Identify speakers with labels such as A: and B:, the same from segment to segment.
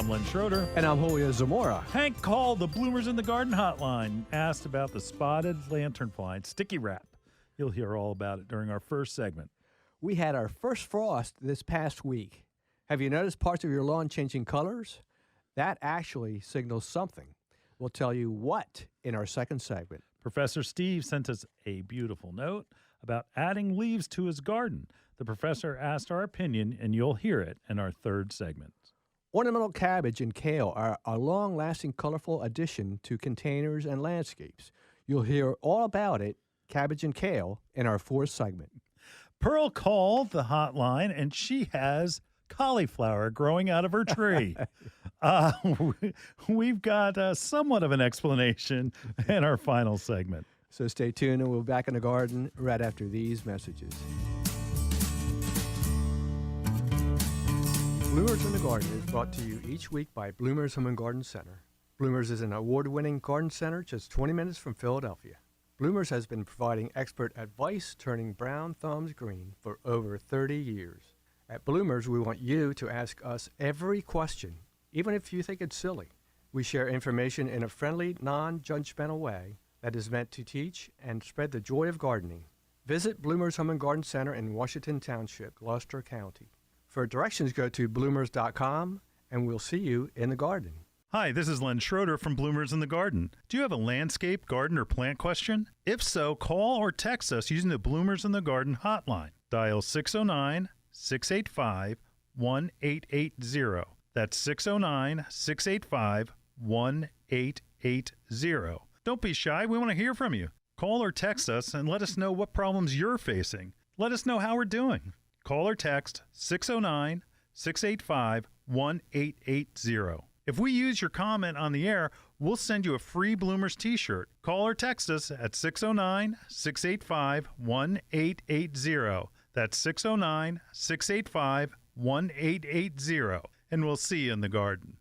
A: I'm Len Schroeder.
B: And I'm Julio Zamora.
A: Hank called the Bloomers in the Garden hotline, asked about the spotted lanternfly and sticky wrap. You'll hear all about it during our first segment.
B: We had our first frost this past week. Have you noticed parts of your lawn changing colors? That actually signals something. We'll tell you what in our second segment.
A: Professor Steve sent us a beautiful note about adding leaves to his garden. The professor asked our opinion, and you'll hear it in our third segment.
B: Ornamental cabbage and kale are a long-lasting, colorful addition to containers and landscapes. You'll hear all about it, cabbage and kale, in our fourth segment.
A: Pearl called the hotline, and she has cauliflower growing out of her tree. We've got somewhat of an explanation in our final segment.
B: So stay tuned, and we'll be back in the garden right after these messages. Bloomers in the Garden is brought to you each week by Bloomers Home and Garden Center. Bloomers is an award-winning garden center just 20 minutes from Philadelphia. Bloomers has been providing expert advice turning brown thumbs green for over 30 years. At Bloomers, we want you to ask us every question, even if you think it's silly. We share information in a friendly, non-judgmental way that is meant to teach and spread the joy of gardening. Visit Bloomers Home and Garden Center in Washington Township, Gloucester County. For directions, go to bloomers.com, and we'll see you in the garden.
A: Hi, this is Len Schroeder from Bloomers in the Garden. Do you have a landscape, garden, or plant question? If so, call or text us using the Bloomers in the Garden hotline. Dial 609-685-1880. That's 609-685-1880. Don't be shy. We want to hear from you. Call or text us and let us know what problems you're facing. Let us know how we're doing. Call or text 609-685-1880. If we use your comment on the air, we'll send you a free Bloomers t-shirt. Call or text us at 609-685-1880. That's 609-685-1880. And we'll see you in the garden.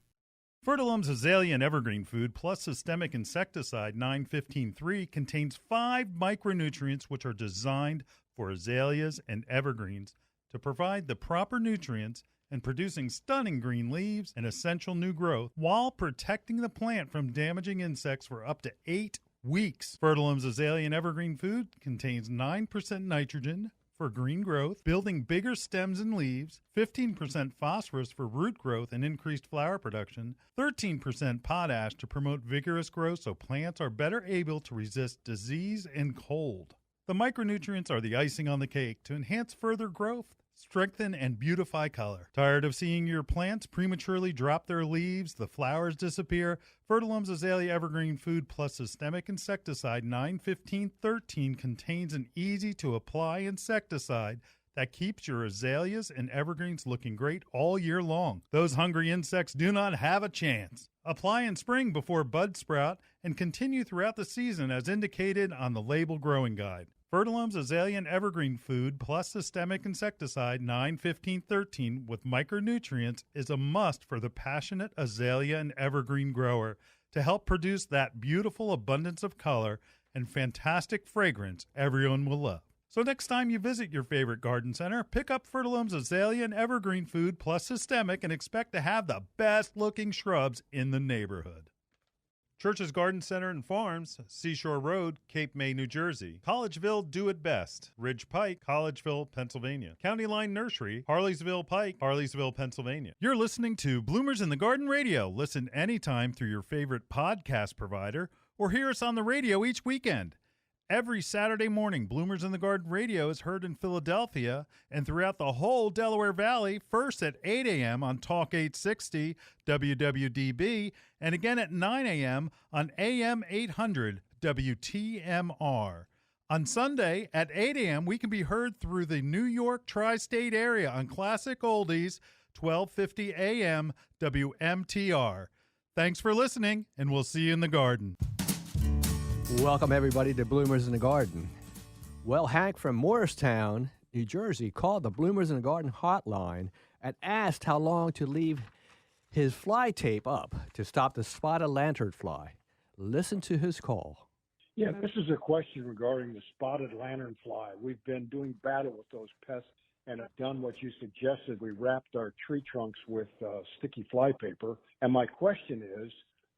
A: Fertilum's azalea and evergreen food plus systemic insecticide 915-3 contains 5 micronutrients which are designed for azaleas and evergreens to provide the proper nutrients and producing stunning green leaves and essential new growth while protecting the plant from damaging insects for up to 8 weeks. Fertilum's azalea and evergreen food contains 9% nitrogen for green growth, building bigger stems and leaves, 15% phosphorus for root growth and increased flower production, 13% potash to promote vigorous growth so plants are better able to resist disease and cold. The micronutrients are the icing on the cake to enhance further growth, strengthen, and beautify color. Tired of seeing your plants prematurely drop their leaves, the flowers disappear? Fertilum's Azalea Evergreen Food plus Systemic Insecticide 915-13 contains an easy-to-apply insecticide that keeps your azaleas and evergreens looking great all year long. Those hungry insects do not have a chance. Apply in spring before buds sprout and continue throughout the season as indicated on the label growing guide. Fertilum's Azalea and Evergreen Food plus Systemic Insecticide 915-13 with micronutrients is a must for the passionate azalea and evergreen grower to help produce that beautiful abundance of color and fantastic fragrance everyone will love. So next time you visit your favorite garden center, pick up Fertilum's Azalea and Evergreen Food plus Systemic and expect to have the best looking shrubs in the neighborhood. Church's Garden Center and Farms, Seashore Road, Cape May, New Jersey. Collegeville, Do It Best. Ridge Pike, Collegeville, Pennsylvania. County Line Nursery, Harleysville Pike, Harleysville, Pennsylvania. You're listening to Bloomers in the Garden Radio. Listen anytime through your favorite podcast provider or hear us on the radio each weekend. Every Saturday morning, Bloomers in the Garden Radio is heard in Philadelphia and throughout the whole Delaware Valley, first at 8 a.m. on Talk 860 WWDB, and again at 9 a.m. on AM 800 WTMR. On Sunday at 8 a.m., we can be heard through the New York tri-state area on Classic Oldies, 1250 a.m. WMTR. Thanks for listening, and we'll see you in the garden.
B: Welcome, everybody, to Bloomers in the Garden. Well, Hank from Morristown, New Jersey, called the Bloomers in the Garden hotline and asked how long to leave his fly tape up to stop the spotted lanternfly. Listen to his call.
C: Yeah, this is a question regarding the spotted lanternfly. We've been doing battle with those pests and have done what you suggested. We wrapped our tree trunks with sticky fly paper. And my question is,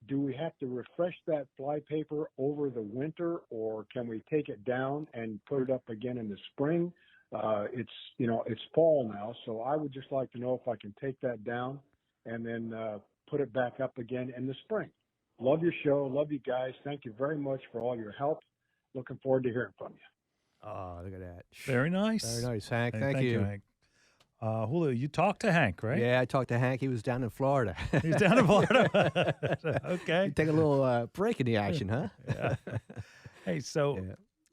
C: do we have to refresh that fly paper over the winter, or can we take it down and put it up again in the spring? It's fall now, so I would just like to know if I can take that down and then put it back up again in the spring. Love your show. Love you guys. Thank you very much for all your help. Looking forward to hearing from you.
D: Oh, look at that.
A: Very nice.
D: Very nice, Hank.
A: Hey,
D: Thank you.
A: Hank. Julio, you talked to Hank, right?
D: Yeah, I talked to Hank. He was down in Florida.
A: He's down in Florida. Okay.
D: You take a little break in the action, huh?
A: Yeah. Hey, so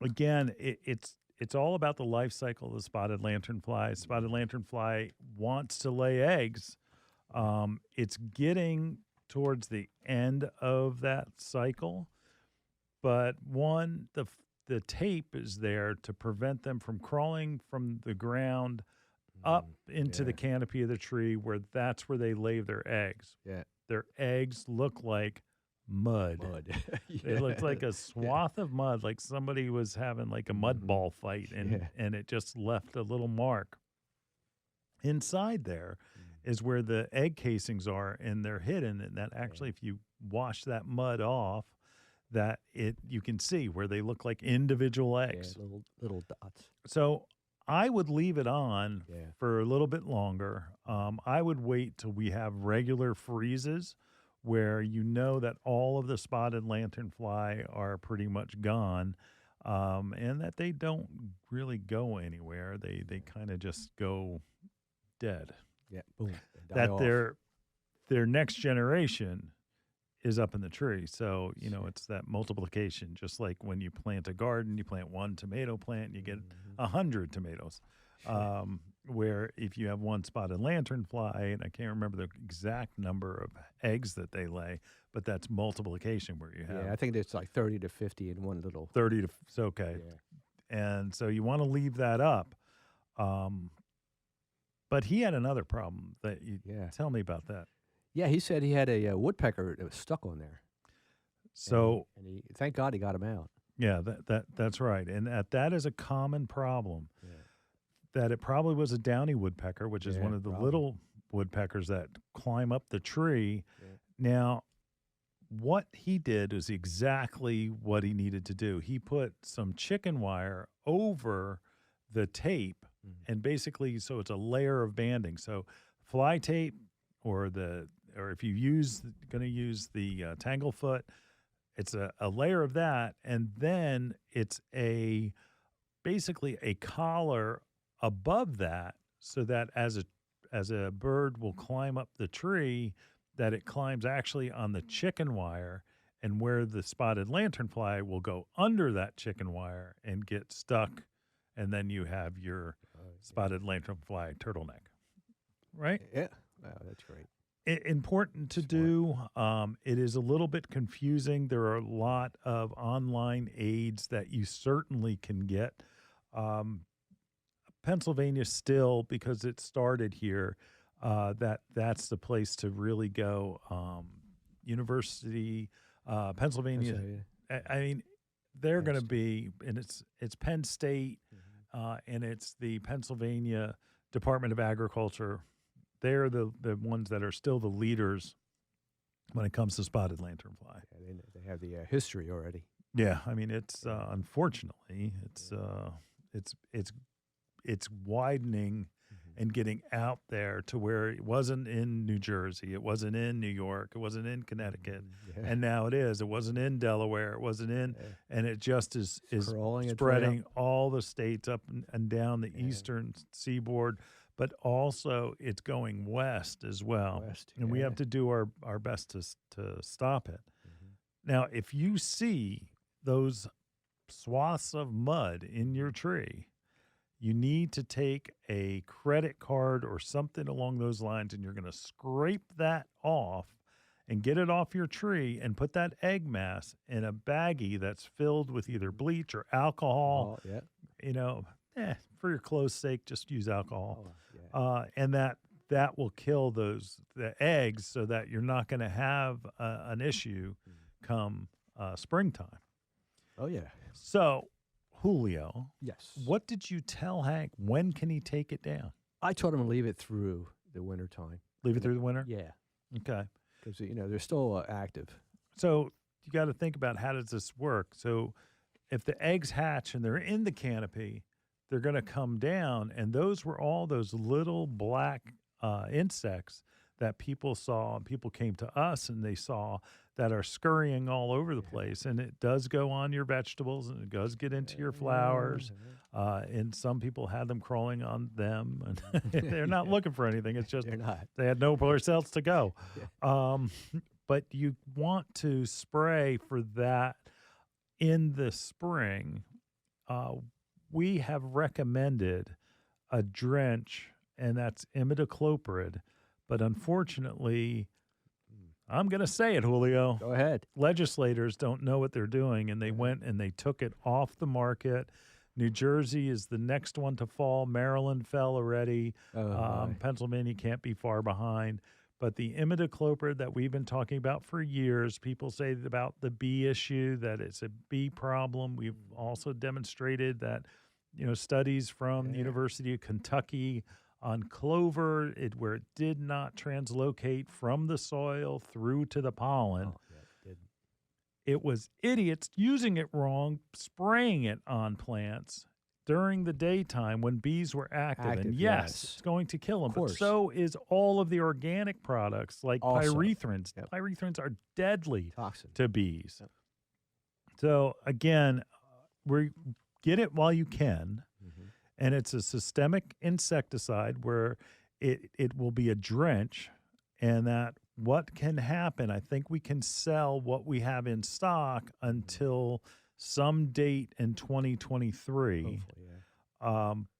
A: again, it's all about the life cycle of the spotted lanternfly. Spotted lanternfly wants to lay eggs. It's getting towards the end of that cycle, but the tape is there to prevent them from crawling from the ground up into the canopy of the tree, where that's where they lay their eggs.
D: Yeah.
A: Their eggs look like mud. They look like a swath of mud, like somebody was having like a mud ball fight, and it just left a little mark. Inside there is where the egg casings are, and they're hidden, and that actually, if you wash that mud off, you can see where they look like individual eggs.
D: Yeah, little dots.
A: So I would leave it on for a little bit longer. I would wait till we have regular freezes where you know that all of the spotted lanternfly are pretty much gone, and that they don't really go anywhere. They kind of just go dead.
D: Yeah, boom.
A: That their next generation is up in the tree. So, it's that multiplication. Just like when you plant a garden, you plant one tomato plant, and you get 100 tomatoes. Where if you have one spotted lanternfly, and I can't remember the exact number of eggs that they lay, but that's multiplication where you have.
D: Yeah, I think it's like 30 to 50 in one little.
A: 30 to, okay. Yeah. And so you want to leave that up. But he had another problem that tell me about that.
D: Yeah, he said he had a woodpecker that was stuck on there.
A: So,
D: and thank God he got him out.
A: Yeah, that's right. And that is a common problem. Yeah. That it probably was a downy woodpecker, which is one of the little woodpeckers that climb up the tree. Yeah. Now, what he did is exactly what he needed to do. He put some chicken wire over the tape, and basically, so it's a layer of banding. So fly tape, or if you going to use the Tanglefoot, it's a layer of that, and then it's basically a collar above that, so that as a bird will climb up the tree, that it climbs actually on the chicken wire, and where the spotted lanternfly will go under that chicken wire and get stuck, and then you have your spotted lanternfly turtleneck, right?
D: Yeah, wow, that's great.
A: Important to do. It is a little bit confusing. There are a lot of online aids that you certainly can get. Pennsylvania still, because it started here, that's the place to really go. University, Pennsylvania. I mean, they're going to be, and it's Penn State, and it's the Pennsylvania Department of Agriculture. They're the ones that are still the leaders when it comes to spotted lanternfly.
D: Yeah, they have the history already.
A: Yeah, I mean, it's unfortunately it's widening and getting out there to where it wasn't in New Jersey, it wasn't in New York, it wasn't in Connecticut, and now it is. It wasn't in Delaware, it wasn't in, and it just is spreading all the states up and down the eastern seaboard. But also it's going west as well. And we have to do our best to stop it. Now, if you see those swaths of mud in your tree, you need to take a credit card or something along those lines, and you're going to scrape that off and get it off your tree and put that egg mass in a baggie that's filled with either bleach or alcohol. For your clothes' sake, just use alcohol. And that will kill the eggs, so that you're not going to have an issue come springtime.
D: Oh, yeah.
A: So Julio,
D: Yes.
A: what did you tell Hank? When can he take it down?
D: I told him to leave it through the winter time.
A: Leave it through the winter?
D: Yeah,
A: Okay.
D: because they're still active.
A: So you got to think about, how does this work? So if the eggs hatch and they're in the canopy, they're going to come down, and those were all those little black insects that people saw, and people came to us and they saw, that are scurrying all over the place. And it does go on your vegetables, and it does get into your flowers. And some people had them crawling on them, and they're not looking for anything. It's just
D: They're not.
A: they had nowhere else to go. But you want to spray for that in the spring. We have recommended a drench, and that's imidacloprid. But unfortunately, I'm going to say it, Julio.
D: Go ahead.
A: Legislators don't know what they're doing, and they went and they took it off the market. New Jersey is the next one to fall. Maryland fell already. Pennsylvania can't be far behind. But the imidacloprid that we've been talking about for years, people say about the bee issue, that it's a bee problem. We've also demonstrated that, studies from the University of Kentucky on clover, where it did not translocate from the soil through to the pollen. It was idiots using it wrong, spraying it on plants during the daytime when bees were active. And yes, it's going to kill them. But so is all of the organic products like pyrethrins. Pyrethrins are deadly to bees. So again, get it while you can. And it's a systemic insecticide where it will be a drench, and that what can happen, I think we can sell what we have in stock until some date in 2023.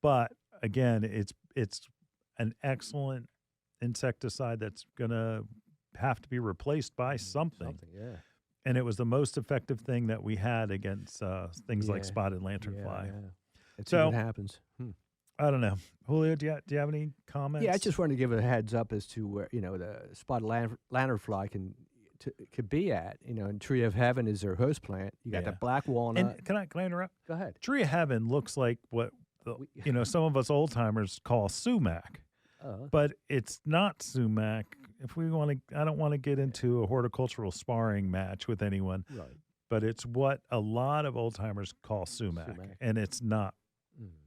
A: But again, it's an excellent insecticide that's going to have to be replaced by something. And it was the most effective thing that we had against things like spotted lanternfly.
D: Let's see what happens.
A: I don't know. Julio, do you have any comments?
D: Yeah, I just wanted to give a heads up as to where, the spotted lanternfly could be at. And Tree of Heaven is their host plant. You got the black walnut.
A: And can I interrupt?
D: Go ahead.
A: Tree of Heaven looks like what some of us old timers call sumac. But it's not sumac. If we want to, I don't want to get into a horticultural sparring match with anyone.
D: Right.
A: But it's what a lot of old timers call sumac. And it's not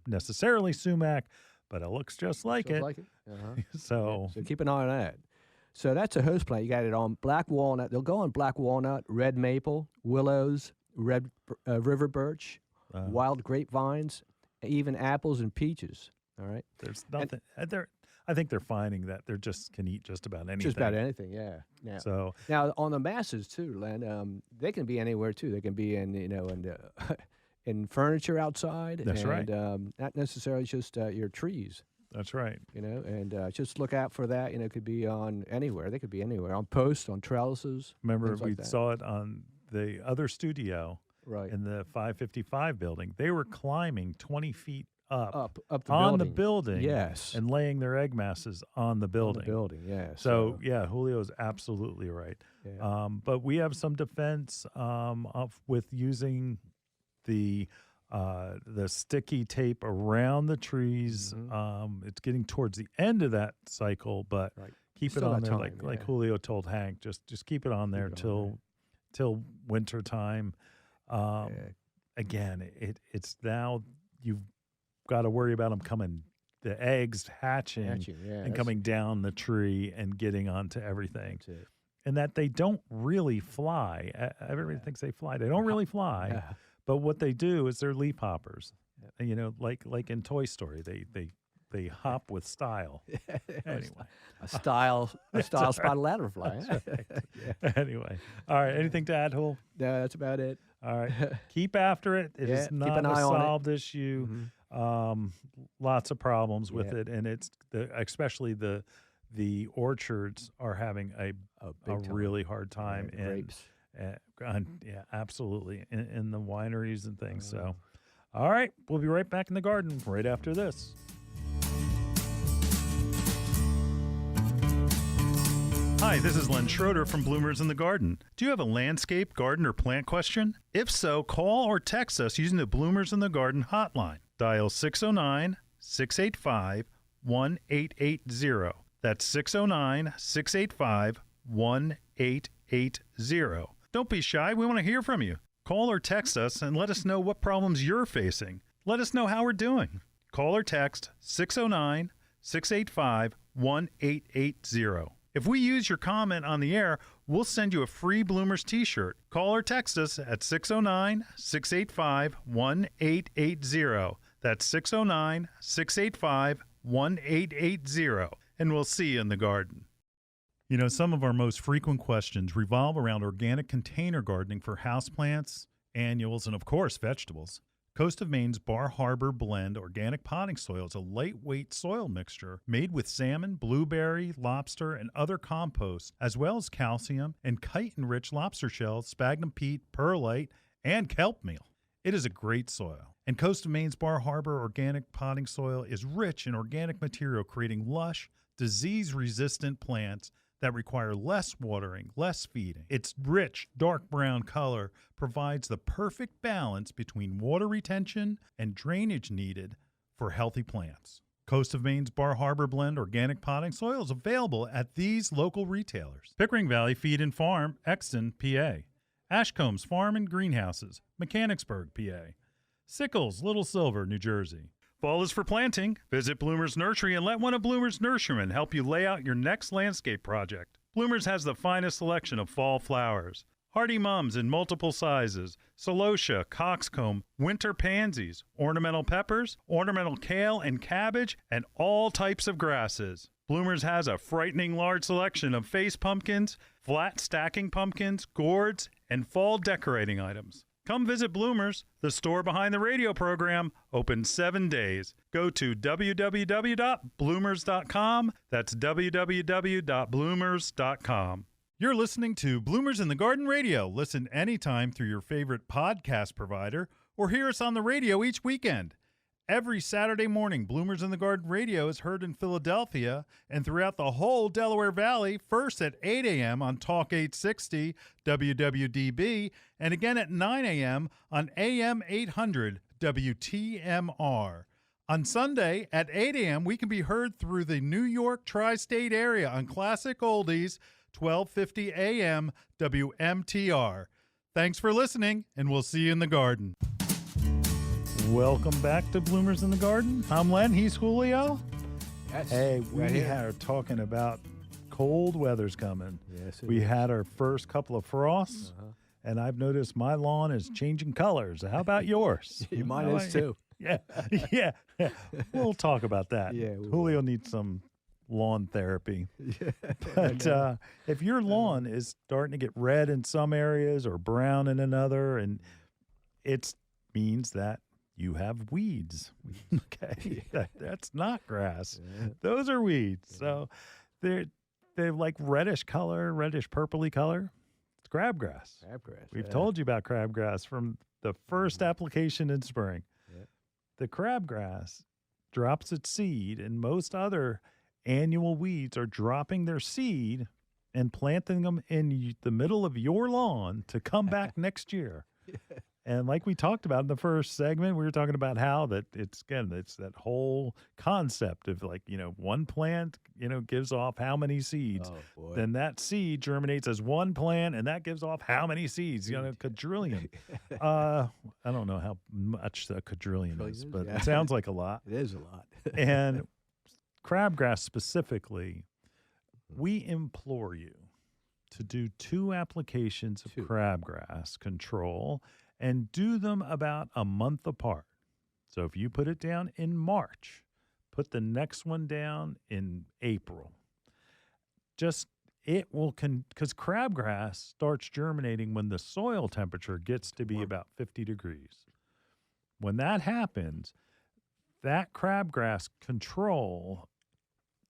A: necessarily sumac, but it looks just like it. So
D: keep an eye on that. So that's a host plant. You got it on black walnut. They'll go on black walnut, red maple, willows, red river birch, wild grapevines, even apples and peaches. All right.
A: There's nothing. I think they're finding that they can eat just about anything.
D: Just about anything, yeah. Now on the masses too, Len, they can be anywhere too. They can be in in furniture outside.
A: That's right.
D: Not necessarily just your trees.
A: That's right.
D: And just look out for that. It could be on anywhere. They could be anywhere, on posts, on trellises.
A: Remember, we saw it on the other studio, in the 555 building. They were climbing 20 feet up the building,
D: yes,
A: and laying their egg masses on the building.
D: Yes.
A: So yeah, Julio's absolutely right.
D: Yeah.
A: But we have some defense with using the sticky tape around the trees. It's getting towards the end of that cycle, but keep it on there, like Julio told Hank. Just keep it on there till winter time. Again, it's now you've got to worry about them the eggs hatching and coming down the tree and getting onto everything. And that they don't really fly. Everybody thinks they fly. They don't really fly. But what they do is they're leaf hoppers. Like in Toy Story, they hop with style. Anyway,
D: a style spotted lanternfly.
A: Anyway, all right. Anything to add, Hul?
D: No, that's about it.
A: All right. Keep after it. It is not a solved issue. Lots of problems with it, and it's especially the orchards are having a really hard time.
D: Grapes.
A: Absolutely. In the wineries and things. So, all right. We'll be right back in the garden right after this. Hi, this is Len Schroeder from Bloomers in the Garden. Do you have a landscape, garden, or plant question? If so, call or text us using the Bloomers in the Garden hotline. Dial 609-685-1880. That's 609-685-1880. Don't be shy. We want to hear from you. Call or text us and let us know what problems you're facing. Let us know how we're doing. Call or text 609-685-1880. If we use your comment on the air, we'll send you a free Bloomers t-shirt. Call or text us at 609-685-1880. That's 609-685-1880. And we'll see you in the garden. You know, some of our most frequent questions revolve around organic container gardening for houseplants, annuals, and of course, vegetables. Coast of Maine's Bar Harbor Blend Organic Potting Soil is a lightweight soil mixture made with salmon, blueberry, lobster, and other composts, as well as calcium and chitin-rich lobster shells, sphagnum peat, perlite, and kelp meal. It is a great soil. And Coast of Maine's Bar Harbor Organic Potting Soil is rich in organic material, creating lush, disease-resistant plants that require less watering, less feeding. Its rich, dark brown color provides the perfect balance between water retention and drainage needed for healthy plants. Coast of Maine's Bar Harbor Blend Organic Potting Soil is available at these local retailers: Pickering Valley Feed and Farm, Exton, PA; Ashcombs Farm and Greenhouses, Mechanicsburg, PA; Sickles, Little Silver, New Jersey. Fall is for planting. Visit Bloomers Nursery and let one of Bloomers nurserymen help you lay out your next landscape project. Bloomers has the finest selection of fall flowers: hardy mums in multiple sizes, celosia, coxcomb, winter pansies, ornamental peppers, ornamental kale and cabbage, and all types of grasses. Bloomers has a frightening large selection of face pumpkins, flat stacking pumpkins, gourds, and fall decorating items. Come visit Bloomers, the store behind the radio program, open 7 days. Go to www.bloomers.com. That's www.bloomers.com. You're listening to Bloomers in the Garden Radio. Listen anytime through your favorite podcast provider or hear us on the radio each weekend. Every Saturday morning, Bloomers in the Garden Radio is heard in Philadelphia and throughout the whole Delaware Valley, first at 8 a.m. on Talk 860 WWDB, and again at 9 a.m. on AM 800 WTMR. On Sunday at 8 a.m., we can be heard through the New York tri-state area on Classic Oldies, 1250 a.m. WMTR. Thanks for listening, and we'll see you in the garden. Welcome back to Bloomers in the Garden. I'm Len. He's Julio.
D: Yes.
A: Hey, we
D: right here.
A: are talking about cold weather's coming.
B: Yes, it
A: We
B: is.
A: had our first couple of frosts, and I've noticed my lawn is changing colors. How about yours?
B: Mine is too.
A: Yeah, yeah. We'll talk about that.
B: Yeah, we
A: Julio needs some lawn therapy.
B: Yeah.
A: But if your lawn is starting to get red in some areas or brown in another, and it means that you have weeds. Okay, that's not grass.
B: Yeah.
A: Those are weeds. So they're like reddish color, reddish purpley color. It's crabgrass.
B: Crabgrass.
A: We've told you about crabgrass from the first application in spring.
B: Yeah.
A: The crabgrass drops its seed, and most other annual weeds are dropping their seed and planting them in the middle of your lawn to come back next year. And like we talked about in the first segment, we were talking about how that it's that whole concept of one plant, gives off how many seeds.
B: Oh, boy.
A: Then that seed germinates as one plant, and that gives off how many seeds? Quadrillion. I don't know how much a quadrillion is, but
B: yeah.
A: it sounds like a lot.
B: It is a lot.
A: And crabgrass specifically, we implore you to do 2 applications of crabgrass control and do them about a month apart. So if you put it down in March, put the next one down in April. It will, because crabgrass starts germinating when the soil temperature gets to be about 50 degrees. When that happens, that crabgrass control,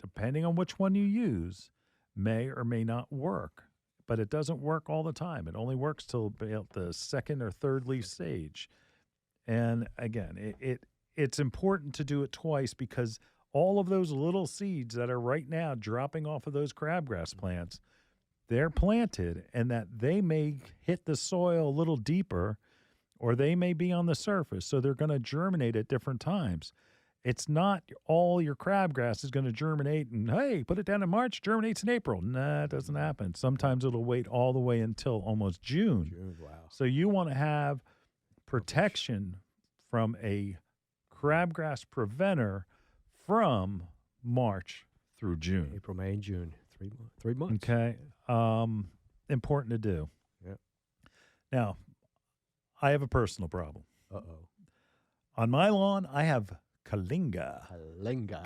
A: depending on which one you use, may or may not work. But it doesn't work all the time. It only works till about the second or third leaf stage. And again, it's important to do it twice because all of those little seeds that are right now dropping off of those crabgrass plants they're planted and that they may hit the soil a little deeper or they may be on the surface. So they're going to germinate at different times. It's not all your crabgrass is going to germinate and, hey, put it down in March, germinates in April. Nah, it doesn't happen. Sometimes it'll wait all the way until almost June.
D: Wow.
A: So you want to have protection from a crabgrass preventer from March through June.
D: April, May, June. 3 months.
A: Okay. Important to do.
D: Yep.
A: Now, I have a personal problem.
D: Uh-oh.
A: On my lawn, I have Kalinga.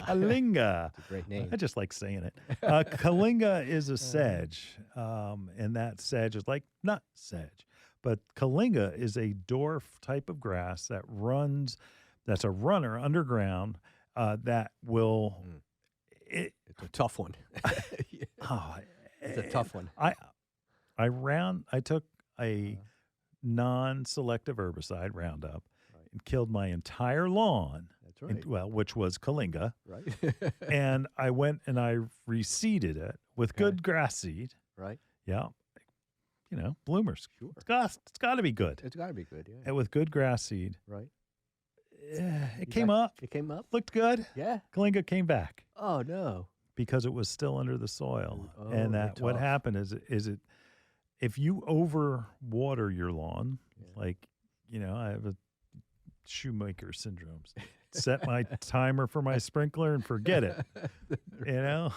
A: Kalinga.
D: It's a great name.
A: I just like saying it. Kalinga is a sedge, and that sedge is like not sedge, but Kalinga is a dwarf type of grass that runs. That's a runner underground that will.
D: It's a tough one. It's a tough one.
A: I took a non-selective herbicide Roundup and killed my entire lawn.
D: That's right.
A: Which was Kalinga.
D: Right.
A: And I went and I reseeded it with good grass seed.
D: Right.
A: Yeah. Bloomers.
D: Sure.
A: It's got to be good.
D: It's got to be good, yeah.
A: And with good grass seed.
D: Right.
A: It came up.
D: It came up?
A: Looked good.
D: Yeah.
A: Kalinga came back.
D: Oh, no.
A: Because it was still under the soil.
D: Oh,
A: And that what
D: tough.
A: happened is if you over water your lawn, like, I have a shoemaker syndromes. Set my timer for my sprinkler and forget it, and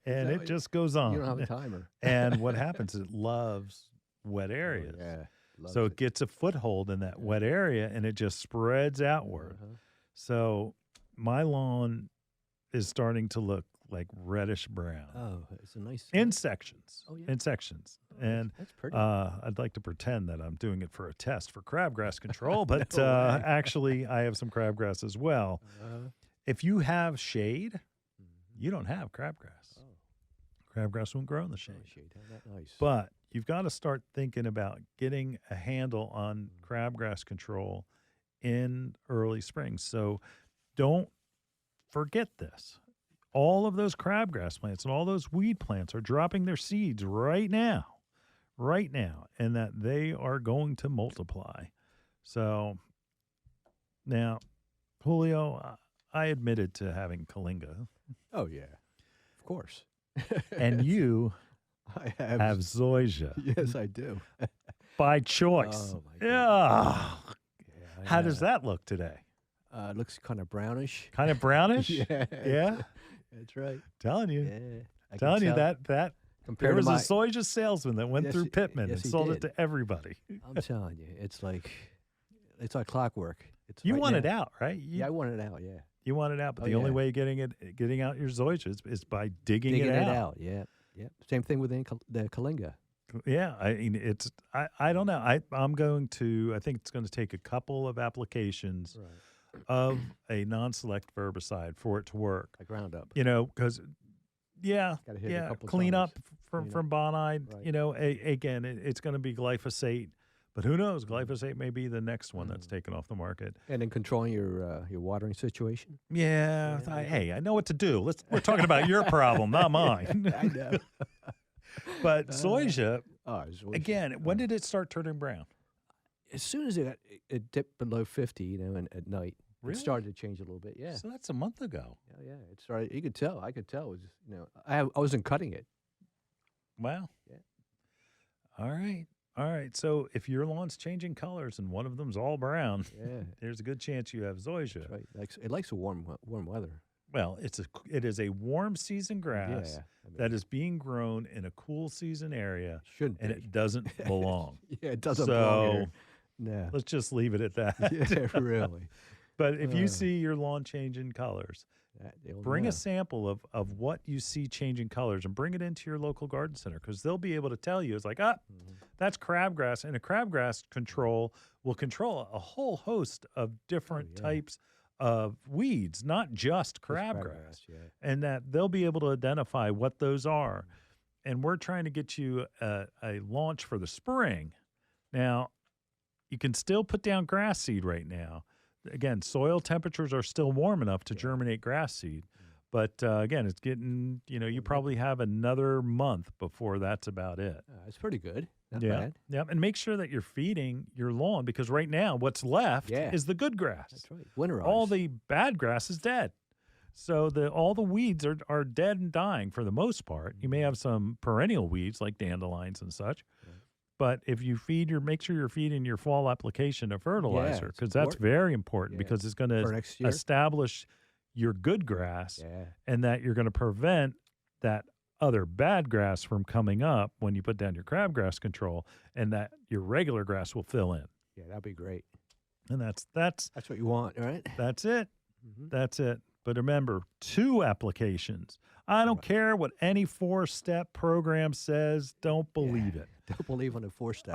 A: it just goes on.
D: You don't have a timer.
A: And what happens is it loves wet areas.
D: Oh, yeah.
A: So it gets a foothold in that wet area and it just spreads outward. So my lawn is starting to look like reddish brown.
D: Oh, it's a nice
A: in sections.
D: Oh, yeah.
A: In sections. And
D: that's pretty.
A: I'd like to pretend that I'm doing it for a test for crabgrass control, but
D: No way.
A: actually I have some crabgrass as well. If you have shade, you don't have crabgrass. Crabgrass won't grow in the shade.
D: That's nice.
A: But you've got to start thinking about getting a handle on crabgrass control in early spring. So don't forget this. All of those crabgrass plants and all those weed plants are dropping their seeds right now, and that they are going to multiply. So now, Julio, I admitted to having Kalinga.
D: Oh, yeah. Of course.
A: And you
D: I
A: have Zoysia.
D: Yes, I do.
A: By choice.
D: Oh, my
A: Yeah.
D: Yeah,
A: How does that look today?
D: It looks kind of brownish.
A: Kind of brownish?
D: Yeah.
A: Yeah?
D: That's right.
A: Telling you.
D: Yeah. I can
A: Telling you
D: tell.
A: that
D: Compared
A: there was
D: to
A: a
D: my,
A: Zoysia salesman that went
D: Yes,
A: through
D: he-
A: Pittman
D: yes,
A: and
D: he
A: sold it
D: did.
A: to everybody.
D: I'm telling you, it's like clockwork. It's
A: You
D: right
A: want it
D: now.
A: out, right?
D: Yeah, I want it out. Yeah,
A: You want it out, but
D: Oh,
A: the only
D: yeah.
A: way of getting out your Zoysia is by digging
D: digging
A: it out.
D: Yeah, yeah. Same thing with the Kalinga.
A: Yeah, I mean I don't know. I think it's going to take a couple of applications
D: Right.
A: of a non-select herbicide for it to work.
D: Like Roundup.
A: Because
D: Gotta hit a couple
A: clean up
D: times.
A: from bonide.
D: Right.
A: Again, it's going to be glyphosate, but who knows? Glyphosate may be the next one that's taken off the market.
D: And then controlling your watering situation.
A: Yeah, I know what to do. We're talking about your problem, not mine.
D: I know.
A: But Zoysia,
D: Zoysia.
A: again, when did it start turning brown?
D: As soon as it dipped below 50, and at night,
A: Really?
D: it started to change a little bit. Yeah.
A: So that's a month ago.
D: Yeah. It started. You could tell. I could tell. It was, I wasn't cutting it.
A: Wow.
D: Yeah.
A: All right. So if your lawn's changing colors and one of them's all brown,
D: Yeah.
A: there's a good chance you have Zoysia.
D: That's right. It likes a warm weather.
A: Well, it is a warm season grass
D: Yeah.
A: that is being grown in a cool season area,
D: Shouldn't
A: and
D: be.
A: it doesn't belong.
D: Yeah, it doesn't
A: So
D: belong here. No.
A: let's just leave it at that.
D: Yeah, really.
A: But if you see your lawn changing colors,
D: They'll
A: bring
D: know.
A: a sample of what you see changing colors and bring it into your local garden center, because they'll be able to tell you. It's like, that's crabgrass, and a crabgrass control will control a whole host of different types of weeds, not just crabgrass,
D: yeah.
A: and that they'll be able to identify what those are. And we're trying to get you a launch for the spring. Now, you can still put down grass seed right now. Again, soil temperatures are still warm enough to germinate grass seed, But again, it's getting, you probably have another month before that's about it.
D: It's pretty good. Not
A: Yeah.
D: bad.
A: Yeah. And make sure that you're feeding your lawn, because right now what's left
D: Yeah.
A: is the good grass.
D: That's right. Winterized.
A: All the bad grass is dead. So all the weeds are dead and dying for the most part. You may have some perennial weeds like dandelions and such.
D: Right.
A: But if you make sure you're feeding your fall application of fertilizer,
D: it's
A: because that's
D: important.
A: very important,
D: Yeah.
A: because it's going
D: For
A: to
D: next year.
A: establish your good grass,
D: Yeah.
A: and that you're going to prevent that other bad grass from coming up when you put down your crabgrass control, and that your regular grass will fill in.
D: Yeah, that'd be great.
A: And that's
D: That's what you want, right?
A: that's it.
D: Mhm.
A: That's it. But remember, 2 applications. I don't
D: Right.
A: care what any 4-step program says. Don't believe it.
D: Don't believe on the 4-step.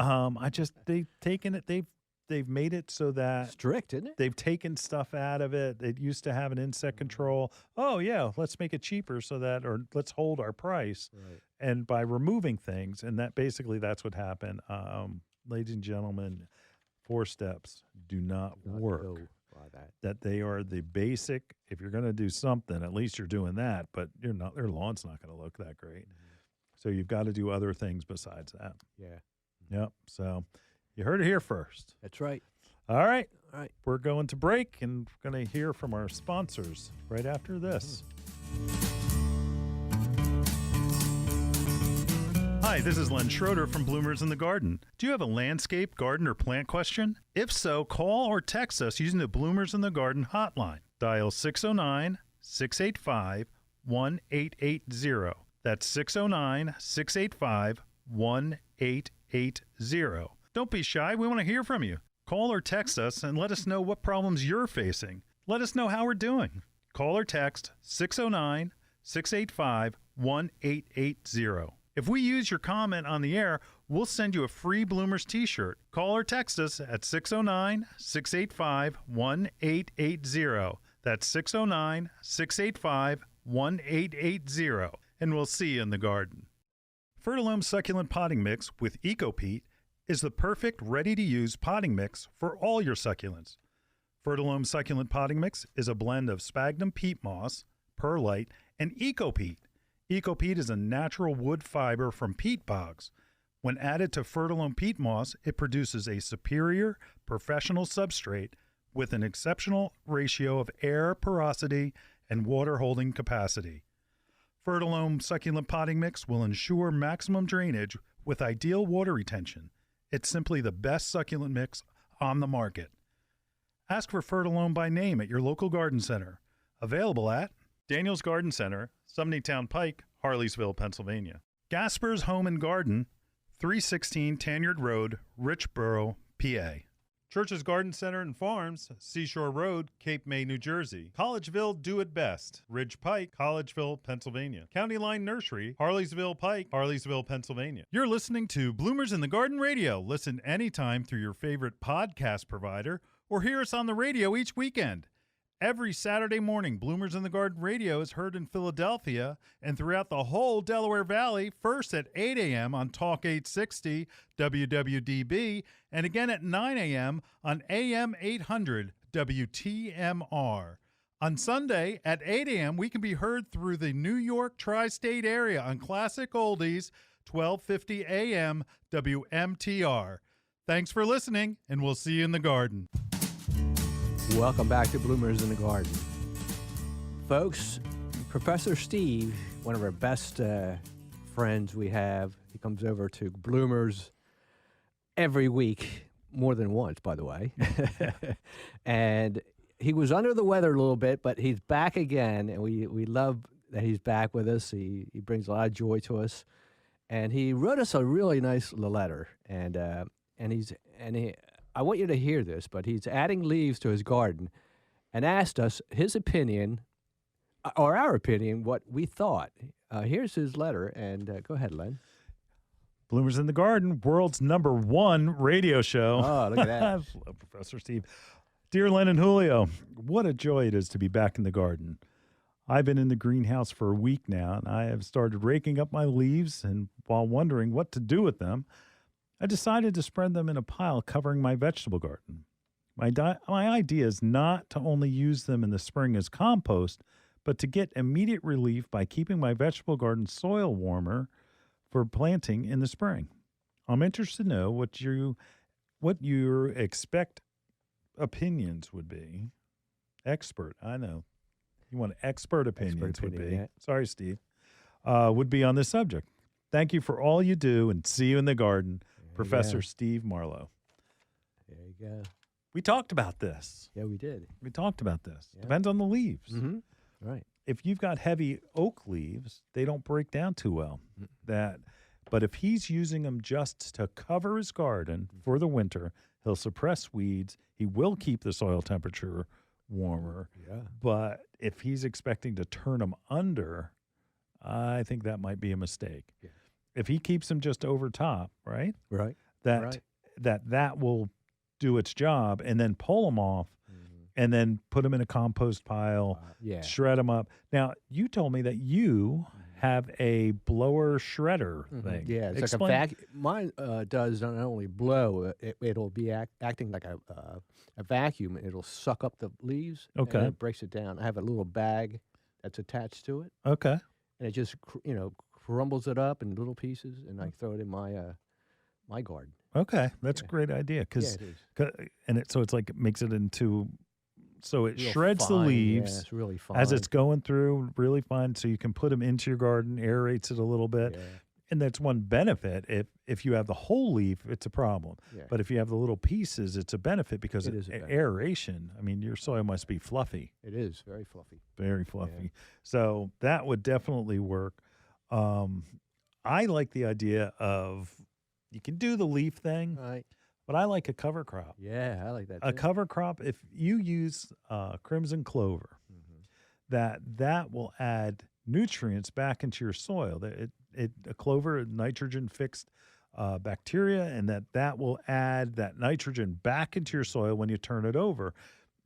A: They've taken it. They've made it so that
D: Strict, isn't it?
A: they've taken stuff out of it. It used to have an insect control. Oh yeah, let's make it cheaper or let's hold our price.
D: Right.
A: And by removing things, and that's what happened. Ladies and gentlemen, 4 steps do not work.
D: go by that.
A: That they are the basic. If you're going to do something, at least you're doing that. But you're not. Their lawn's not going to look that great. So you've got to do other things besides that.
D: Yeah.
A: Yep. So you heard it here first.
D: That's right.
A: All right.
D: All right.
A: We're going to break and going to hear from our sponsors right after this. Hi, this is Len Schroeder from Bloomers in the Garden. Do you have a landscape, garden, or plant question? If so, call or text us using the Bloomers in the Garden hotline. Dial 609-685-1880. That's 609-685-1880. Don't be shy. We want to hear from you. Call or text us and let us know what problems you're facing. Let us know how we're doing. Call or text 609-685-1880. If we use your comment on the air, we'll send you a free Bloomers t-shirt. Call or text us at 609-685-1880. That's 609-685-1880. And we'll see you in the garden. Fertilome Succulent Potting Mix with EcoPeat is the perfect ready-to-use potting mix for all your succulents. Fertilome Succulent Potting Mix is a blend of sphagnum peat moss, perlite, and EcoPeat. EcoPeat is a natural wood fiber from peat bogs. When added to Fertilome peat moss, it produces a superior professional substrate with an exceptional ratio of air porosity and water holding capacity. Fertilome Succulent Potting Mix will ensure maximum drainage with ideal water retention. It's simply the best succulent mix on the market. Ask for Fertilome by name at your local garden center. Available at Daniel's Garden Center, Sumneytown Pike, Harleysville, Pennsylvania. Gasper's Home and Garden, 316 Tanyard Road, Richboro, PA. Church's Garden Center and Farms, Seashore Road, Cape May, New Jersey. Collegeville Do It Best, Ridge Pike, Collegeville, Pennsylvania. County Line Nursery, Harleysville Pike, Harleysville, Pennsylvania. You're listening to Bloomers in the Garden Radio. Listen anytime through your favorite podcast provider or hear us on the radio each weekend. Every Saturday morning, Bloomers in the Garden Radio is heard in Philadelphia and throughout the whole Delaware Valley, first at 8 a.m. on Talk 860 WWDB, and again at 9 a.m. on AM 800 WTMR. On Sunday at 8 a.m., we can be heard through the New York tri-state area on Classic Oldies, 1250 a.m. WMTR. Thanks for listening, and we'll see you in the garden.
D: Welcome back to Bloomers in the Garden. Folks, Professor Steve, one of our best friends we have, he comes over to Bloomers every week, more than once, by the way. And he was under the weather a little bit, but he's back again, and we love that he's back with us. He brings a lot of joy to us. And he wrote us a really nice letter, I want you to hear this, but he's adding leaves to his garden and asked us his opinion, or our opinion, what we thought. Here's his letter, and go ahead, Len.
A: Bloomers in the Garden, world's #1 radio show.
D: Oh, look at that.
A: Hello, Professor Steve. Dear Len and Julio, what a joy it is to be back in the garden. I've been in the greenhouse for a week now, and I have started raking up my leaves, and while wondering what to do with them, I decided to spread them in a pile covering my vegetable garden. My idea is not to only use them in the spring as compost, but to get immediate relief by keeping my vegetable garden soil warmer for planting in the spring. I'm interested to know what your expect opinions would be. Expert, I know. You want expert opinions would be. Yeah. Sorry, Steve. Would be on this subject. Thank you for all you do, and see you in the garden, Professor Steve Marlowe.
D: There you go.
A: We talked about this.
D: Yeah, we did.
A: We talked about this. Yeah. Depends on the leaves.
D: Mm-hmm. Right.
A: If you've got heavy oak leaves, they don't break down too well. But if he's using them just to cover his garden for the winter, he'll suppress weeds. He will keep the soil temperature warmer.
D: Yeah.
A: But if he's expecting to turn them under, I think that might be a mistake.
D: Yeah.
A: If he keeps them just over top, right?
D: Right.
A: That will do its job, and then pull them off, and then put them in a compost pile, shred them up. Now, you told me that you have a blower shredder thing.
D: Yeah, it's like a vacuum. Mine does not only blow, it'll be acting like a vacuum. It'll suck up the leaves, and it breaks it down. I have a little bag that's attached to it.
A: Okay.
D: And it just, crumbles it up in little pieces, and I throw it in my garden.
A: Okay, that's a great idea. It's like it makes it into, so it
D: real
A: shreds
D: fine.
A: the leaves.
D: Yeah, it's really fine.
A: As it's going through, really fine. So you can put them into your garden, aerates it a little bit.
D: Yeah.
A: And that's one benefit. If you have the whole leaf, it's a problem. Yeah. But if you have the little pieces, it's a benefit because aeration, I mean, your soil must be fluffy.
D: It is very fluffy.
A: Very fluffy. Yeah. So that would definitely work. I like the idea of, you can do the leaf thing,
D: right,
A: but I like a cover crop.
D: Yeah, I like that too.
A: A cover crop, if you use crimson clover, that will add nutrients back into your soil. A clover, nitrogen-fixed bacteria, and that will add that nitrogen back into your soil when you turn it over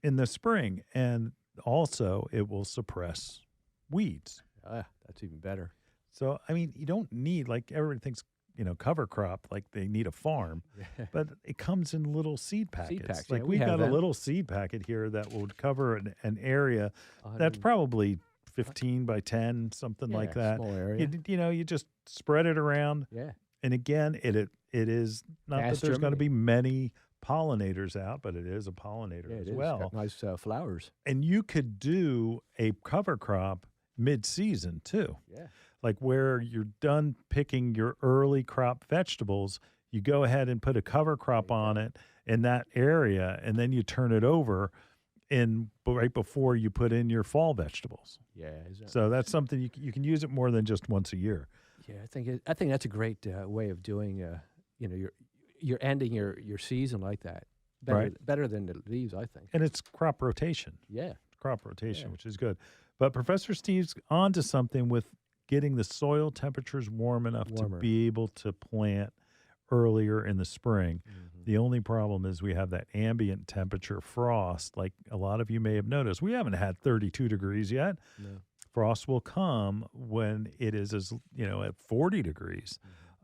A: in the spring. And also, it will suppress weeds.
D: That's even better.
A: So, I mean, you don't need, like everybody thinks, cover crop, like they need a farm, but it comes in little seed packets. Like we've got a little seed packet here that would cover an area that's probably 15 by 10, something like that.
D: Small area.
A: You just spread it around.
D: Yeah.
A: And again, it is not that there's going to be many pollinators out, but it is a pollinator as well.
D: It's got nice flowers.
A: And you could do a cover crop mid-season too.
D: Yeah.
A: Like where you're done picking your early crop vegetables, you go ahead and put a cover crop on it in that area, and then you turn it over right before you put in your fall vegetables.
D: Yeah.
A: So that's something you can use it more than just once a year.
D: Yeah, I think that's a great way of doing. You're ending your season like that. Better than the leaves, I think.
A: And it's crop rotation.
D: Yeah,
A: crop rotation, which is good. But Professor Steve's onto something with getting the soil temperatures warm enough to be able to plant earlier in the spring. The only problem is we have that ambient temperature frost, like a lot of you may have noticed. We haven't had 32 degrees yet.
D: No.
A: Frost will come when it is at 40 degrees.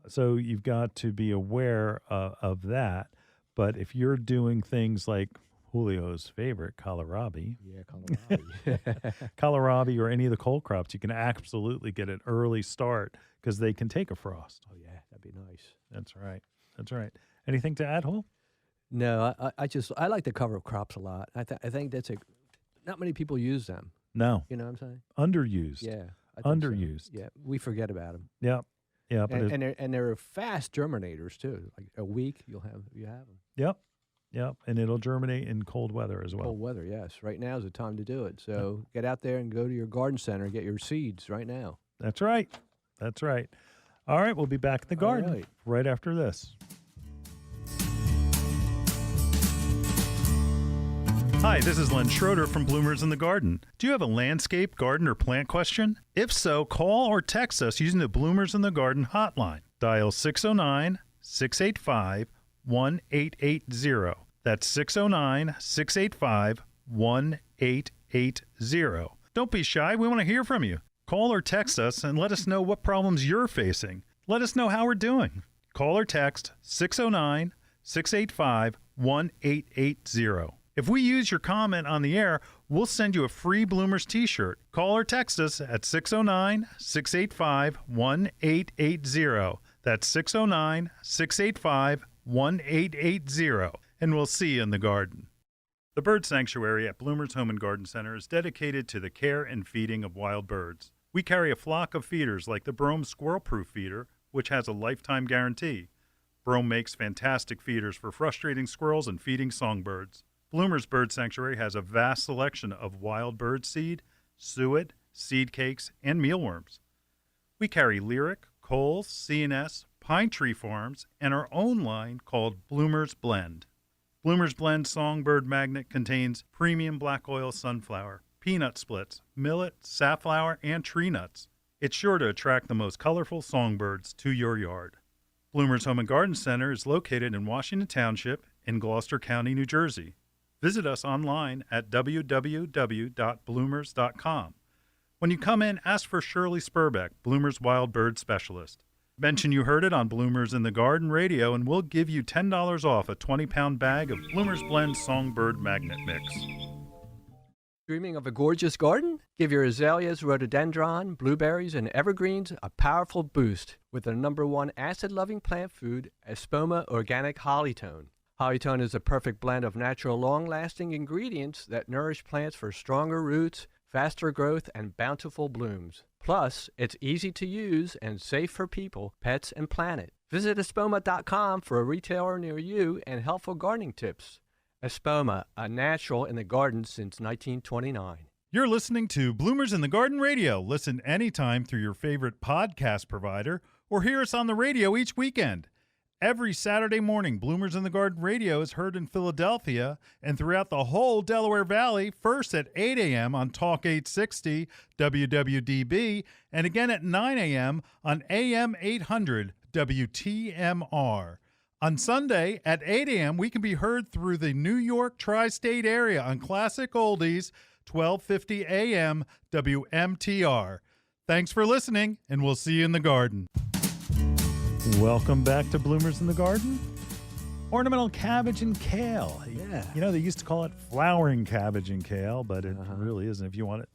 A: So you've got to be aware of that. But if you're doing things like Julio's favorite, kohlrabi.
D: Yeah, kohlrabi.
A: Kohlrabi or any of the cold crops, you can absolutely get an early start because they can take a frost.
D: Oh, yeah, that'd be nice.
A: That's right. Anything to add, Hul?
D: No, I like the cover crops a lot. I think that's not many people use them.
A: No.
D: You know what I'm saying?
A: Underused.
D: Yeah.
A: Underused.
D: So. Yeah, we forget about them.
A: Yeah. Yeah.
D: And they're fast germinators too. Like a week, you have them.
A: Yep. Yep, and it'll germinate in cold weather as well.
D: Cold weather, yes. Right now is the time to do it. So get out there and go to your garden center and get your seeds right now.
A: That's right. All right, we'll be back in the garden right after this. Hi, this is Len Schroeder from Bloomers in the Garden. Do you have a landscape, garden, or plant question? If so, call or text us using the Bloomers in the Garden hotline. Dial 609-685-1880. That's 609-685-1880. Don't be shy. We want to hear from you. Call or text us and let us know what problems you're facing. Let us know how we're doing. Call or text 609-685-1880. If we use your comment on the air, we'll send you a free Bloomers t-shirt. Call or text us at 609-685-1880. That's 609-685-1880, and we'll see you in the garden. The Bird Sanctuary at Bloomers Home and Garden Center is dedicated to the care and feeding of wild birds. We carry a flock of feeders like the Brome Squirrel-Proof Feeder, which has a lifetime guarantee. Brome makes fantastic feeders for frustrating squirrels and feeding songbirds. Bloomers Bird Sanctuary has a vast selection of wild bird seed, suet, seed cakes, and mealworms. We carry Lyric, Coles, C&S, Pine Tree Farms, and our own line called Bloomers Blend. Bloomers Blend Songbird Magnet contains premium black oil sunflower, peanut splits, millet, safflower, and tree nuts. It's sure to attract the most colorful songbirds to your yard. Bloomers Home and Garden Center is located in Washington Township in Gloucester County, New Jersey. Visit us online at www.bloomers.com. When you come in, ask for Shirley Spurbeck, Bloomers Wild Bird Specialist. Mention you heard it on Bloomers in the Garden Radio, and we'll give you $10 off a 20-pound bag of Bloomers Blend Songbird Magnet Mix.
D: Dreaming of a gorgeous garden? Give your azaleas, rhododendron, blueberries, and evergreens a powerful boost with the #1 acid-loving plant food, Espoma Organic Hollytone. Hollytone is a perfect blend of natural, long-lasting ingredients that nourish plants for stronger roots, faster growth, and bountiful blooms. Plus, it's easy to use and safe for people, pets, and planet. Visit espoma.com for a retailer near you and helpful gardening tips. Espoma, a natural in the garden since 1929.
A: You're listening to Bloomers in the Garden Radio. Listen anytime through your favorite podcast provider or hear us on the radio each weekend. Every Saturday morning, Bloomers in the Garden Radio is heard in Philadelphia and throughout the whole Delaware Valley, first at 8 a.m. on Talk 860 WWDB and again at 9 a.m. on AM 800 WTMR. On Sunday at 8 a.m., we can be heard through the New York tri-state area on Classic Oldies, 1250 a.m. WMTR. Thanks for listening, and we'll see you in the garden. Welcome back to Bloomers in the Garden. Ornamental cabbage and kale.
D: Yeah.
A: You know, they used to call it flowering cabbage and kale, but it really isn't. If you want it,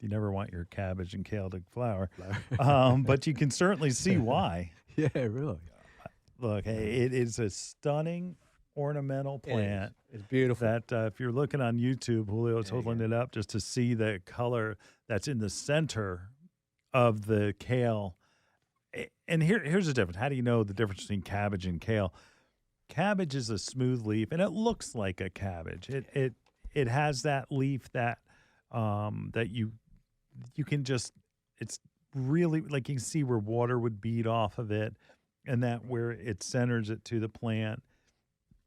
A: you never want your cabbage and kale to flower. But you can certainly see why.
D: Yeah, really.
A: Look, hey, it is a stunning ornamental plant.
D: It's beautiful.
A: That if you're looking on YouTube, Julio's holding it up just to see the color that's in the center of the kale. And here's the difference. How do you know the difference between cabbage and kale? Cabbage is a smooth leaf, and it looks like a cabbage. It has that leaf that that you can just, it's really like you can see where water would bead off of it, and that where it centers it to the plant,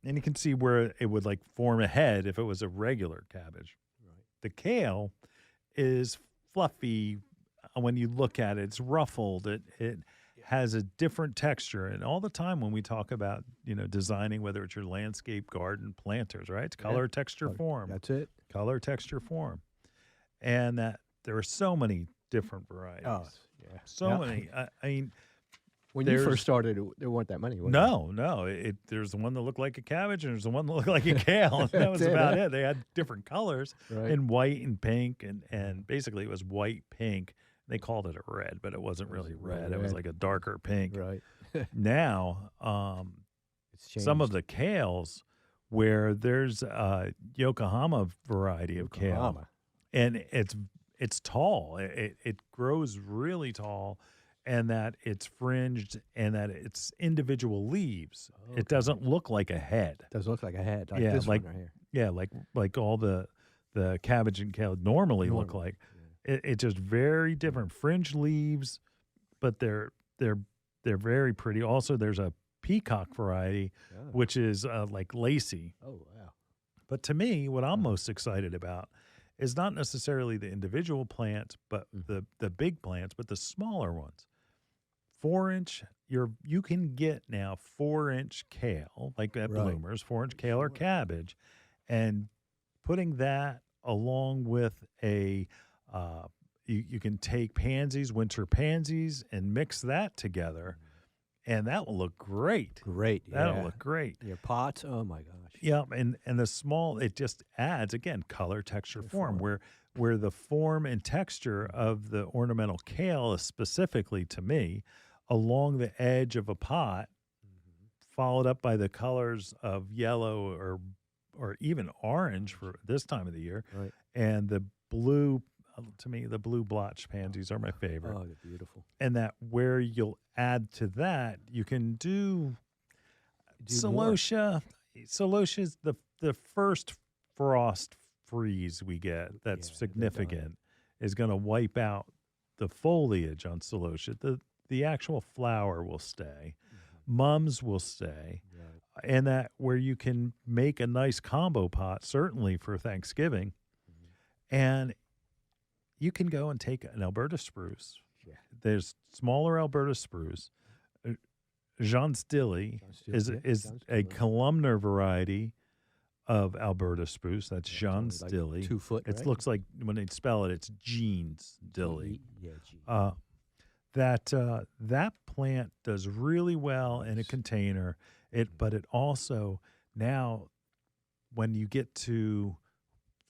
A: and you can see where it would like form a head if it was a regular cabbage. Right. The kale is fluffy. When you look at it, it's ruffled. It has a different texture. And all the time when we talk about, designing, whether it's your landscape garden planters, right? It's color, texture, form.
D: That's it.
A: Color, texture, form. And that there are so many different varieties.
D: Oh, yeah.
A: So many. I mean,
D: when you first started, there weren't that many.
A: No. There's the one that looked like a cabbage, and there's the one that looked like a kale. And that was about it. They had different colors in white and pink, and basically it was white, pink. They called it a red, but it wasn't really red. It was like a darker pink.
D: Right.
A: Now, some of the kales where there's a Yokohama variety of kale, and it's tall. It grows really tall, and that it's fringed, and that it's individual leaves. Okay. It doesn't look like a head.
D: It doesn't look like a head. Like
A: this
D: one right here.
A: Yeah, like all the cabbage and kale normally look like. It's just very different fringed leaves, but they're very pretty. Also, there's a peacock variety, which is like lacy.
D: Oh wow!
A: But to me, what I'm most excited about is not necessarily the individual plants, but the big plants, but the smaller ones. 4-inch. You can get now 4-inch kale, like at Bloomers, 4-inch kale or cabbage, and putting that along with a you can take pansies, winter pansies, and mix that together, and that will look great.
D: Great.
A: That'll look great.
D: Your pots, oh my gosh.
A: Yeah, and the small, it just adds, again, color, texture, form, where the form and texture of the ornamental kale is specifically, to me, along the edge of a pot, followed up by the colors of yellow or even orange for this time of the year,
D: Right.
A: and the blue. To me, the blue blotch pansies are my favorite.
D: Oh, they're beautiful.
A: And that where you'll add to that, you can do celosia. Celosia is the first frost freeze we get that's significant is going to wipe out the foliage on celosia. The actual flower will stay. Mums will stay. Right. And that where you can make a nice combo pot, certainly for Thanksgiving, and you can go and take an Alberta spruce. Yeah. There's smaller Alberta spruce. Jean Stilly is a columnar variety of Alberta spruce. That's Jean Stilly.
D: Like 2 foot,
A: It looks like, when they spell it, it's Jeans Dilly.
D: Yeah,
A: That plant does really well in a container. But it also, now, when you get to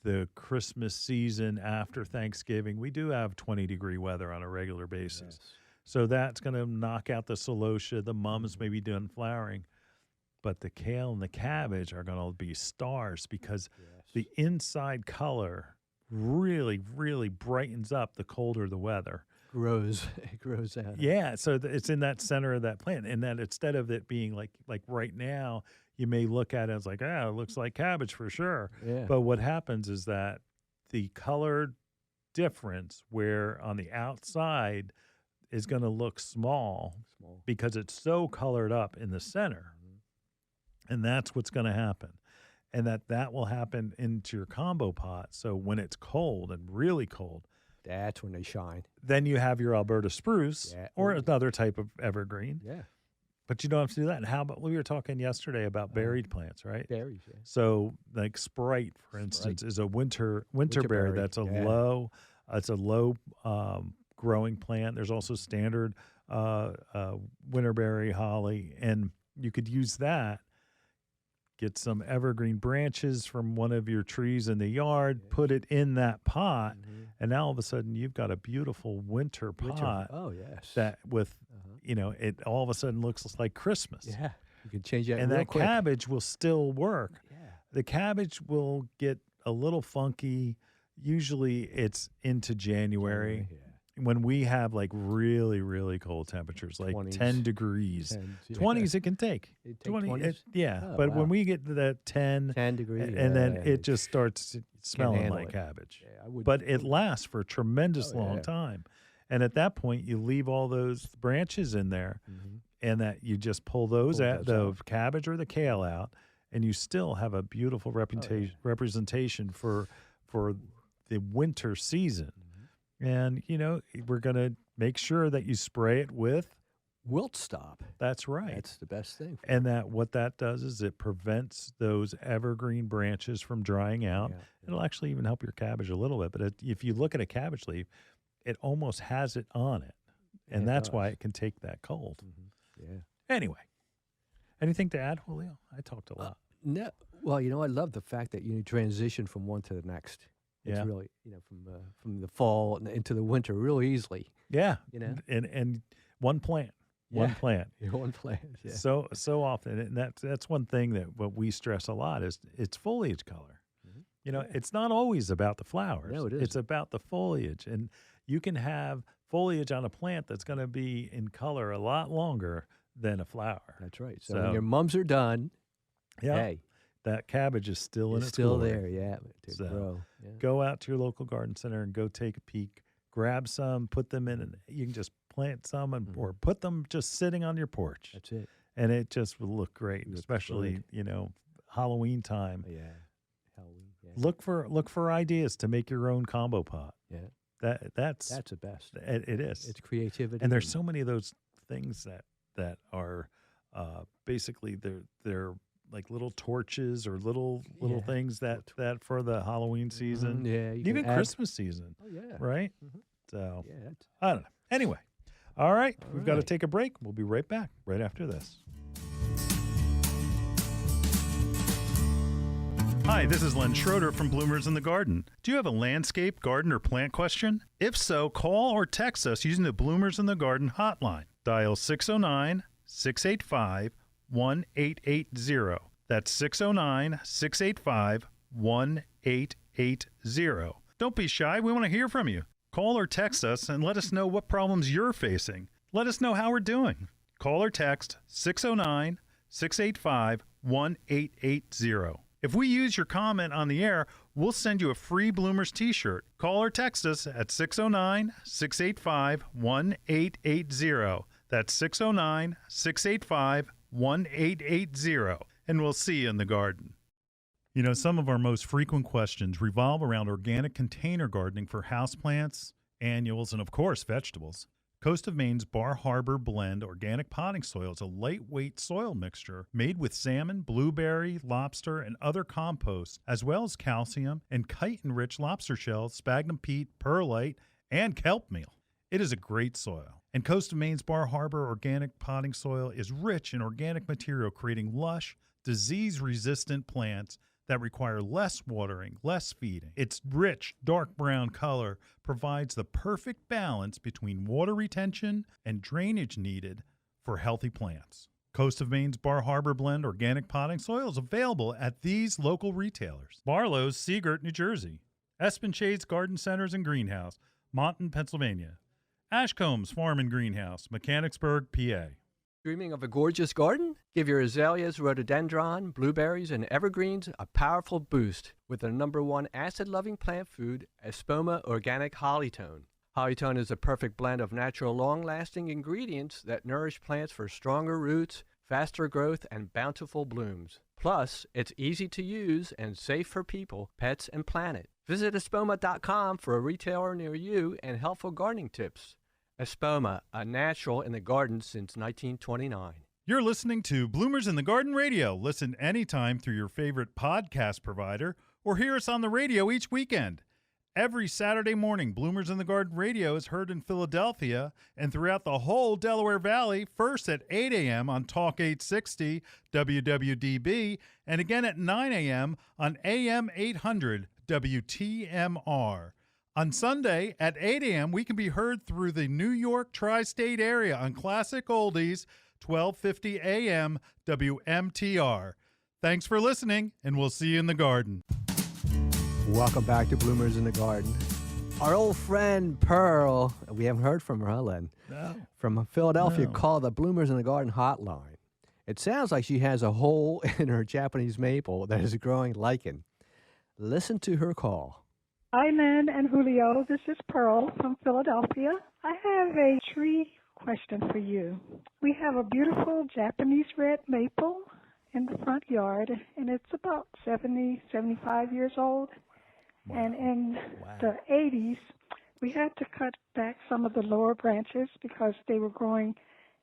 A: the Christmas season after Thanksgiving, we do have 20-degree weather on a regular basis. Yes. So that's going to knock out the celosia. The mums may be done flowering. But the kale and the cabbage are going to be stars because the inside color really, really brightens up the colder the weather.
D: It grows out.
A: Yeah, so it's in that center of that plant. And then instead of it being like right now, you may look at it as like, it looks like cabbage for sure.
D: Yeah.
A: But what happens is that the color difference where on the outside is going to look small because it's so colored up in the center. And that's what's going to happen. And that will happen into your combo pot. So when it's cold and really cold,
D: that's when they shine.
A: Then you have your Alberta spruce or another type of evergreen.
D: Yeah.
A: But you don't have to do that. And how about, we were talking yesterday about berried plants, right?
D: Berries, yeah.
A: So like Sprite, for instance, is a winter berry. That's a low, it's a low growing plant. There's also standard winterberry, holly, and you could use that. Get some evergreen branches from one of your trees in the yard, put it in that pot, and now all of a sudden you've got a beautiful winter pot.
D: Oh, yes.
A: That with, it all of a sudden looks like Christmas.
D: Yeah. You can change that
A: and
D: real
A: that
D: quick.
A: Cabbage will still work.
D: Yeah.
A: The cabbage will get a little funky. Usually it's into January. When we have like really, really cold temperatures, like
D: 20s.
A: 10 degrees, 20s it can take.
D: 20s?
A: But when we get to that 10
D: degrees,
A: and then it just starts smelling like cabbage.
D: Yeah,
A: but it lasts for a tremendous long time. And at that point, you leave all those branches in there and that you just pull those out, the cabbage or the kale out, and you still have a beautiful representation for the winter season. And, we're going to make sure that you spray it with
D: wilt stop.
A: That's right.
D: That's the best thing.
A: And what that does is it prevents those evergreen branches from drying out. Yeah. It'll actually even help your cabbage a little bit. But if you look at a cabbage leaf, it almost has it on it. And that's why it can take that cold.
D: Yeah.
A: Anyway, anything to add, Julio? I talked a lot.
D: No. Well, I love the fact that you transition from one to the next. It's really, from the fall into the winter really easily.
A: Yeah. And one plant. One plant.
D: One plant. Yeah.
A: So often, and that's one thing that what we stress a lot is it's foliage color. It's not always about the flowers.
D: No, it is.
A: It's about the foliage. And you can have foliage on a plant that's going to be in color a lot longer than a flower.
D: That's right. So when your mums are done, hey.
A: That cabbage is still in its
D: still
A: glory.
D: there, to grow. Yeah.
A: Go out to your local garden center and go take a peek. Grab some, put them in, and you can just plant some or put them just sitting on your porch.
D: That's it.
A: And it just will look great, especially, Halloween time.
D: Yeah. Halloween. Yeah.
A: Look for ideas to make your own combo pot.
D: Yeah.
A: That's
D: the best.
A: It is.
D: It's creativity.
A: And there's so many of those things that are basically they're like little torches or little things that for the Halloween season.
D: Yeah.
A: Even Christmas season.
D: Oh, yeah.
A: Right? So, I don't know. Anyway, All right, we've got to take a break. We'll be right back right after this. Hi, this is Len Schroeder from Bloomers in the Garden. Do you have a landscape, garden, or plant question? If so, call or text us using the Bloomers in the Garden hotline. Dial 609-685-1880. That's 609-685-1880. Don't be shy. We want to hear from you. Call or text us and let us know what problems you're facing. Let us know how we're doing. Call or text 609-685-1880. If we use your comment on the air, we'll send you a free Bloomers t-shirt. Call or text us at 609-685-1880. That's 609-685-1880. And we'll see you in the garden. You know, some of our most frequent questions revolve around organic container gardening for houseplants, annuals, and of course, vegetables. Coast of Maine's Bar Harbor Blend Organic Potting Soil is a lightweight soil mixture made with salmon, blueberry, lobster, and other composts, as well as calcium and chitin-rich lobster shells, sphagnum peat, perlite, and kelp meal. It is a great soil. And Coast of Maine's Bar Harbor Organic Potting Soil is rich in organic material, creating lush, disease-resistant plants that require less watering, less feeding. Its rich, dark brown color provides the perfect balance between water retention and drainage needed for healthy plants. Coast of Maine's Bar Harbor Blend Organic Potting Soil is available at these local retailers: Barlow's, Seagirt, New Jersey; Espen Shade's Garden Centers and Greenhouse, Monton, Pennsylvania; Ashcomb's Farm and Greenhouse, Mechanicsburg, PA.
D: Dreaming of a gorgeous garden? Give your azaleas, rhododendron, blueberries, and evergreens a powerful boost with the #1 acid-loving plant food, Espoma Organic Hollytone. Hollytone is a perfect blend of natural, long-lasting ingredients that nourish plants for stronger roots, faster growth, and bountiful blooms. Plus, it's easy to use and safe for people, pets, and planet. Visit espoma.com for a retailer near you and helpful gardening tips. Espoma, a natural in the garden since 1929.
A: You're listening to Bloomers in the Garden Radio. Listen anytime through your favorite podcast provider or hear us on the radio each weekend. Every Saturday morning, Bloomers in the Garden Radio is heard in Philadelphia and throughout the whole Delaware Valley, first at 8 a.m. on Talk 860 WWDB and again at 9 a.m. on AM 800 WTMR. On Sunday at 8 a.m., we can be heard through the New York tri-state area on Classic Oldies, 1250 a.m. WMTR. Thanks for listening, and we'll see you in the garden.
D: Welcome back to Bloomers in the Garden. Our old friend Pearl, we haven't heard from her, Len, from Philadelphia, called the Bloomers in the Garden hotline. It sounds like she has a hole in her Japanese maple that is growing lichen. Listen to her call.
E: Hi, Len and Julio. This is Pearl from Philadelphia. I have a tree question for you. We have a beautiful Japanese red maple in the front yard, and it's about 70, 75 years old. Wow. And in the 80s, we had to cut back some of the lower branches because they were growing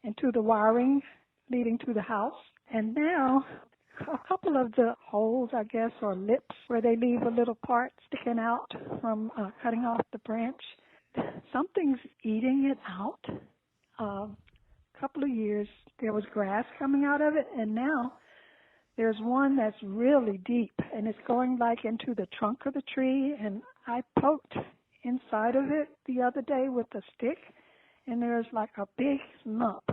E: into the wiring leading to the house. And now a couple of the holes, I guess, or lips where they leave a little part sticking out from cutting off the branch, something's eating it out. A couple of years, there was grass coming out of it, and now there's one that's really deep, and it's going like into the trunk of the tree, and I poked inside of it the other day with a stick, and there's like a big lump,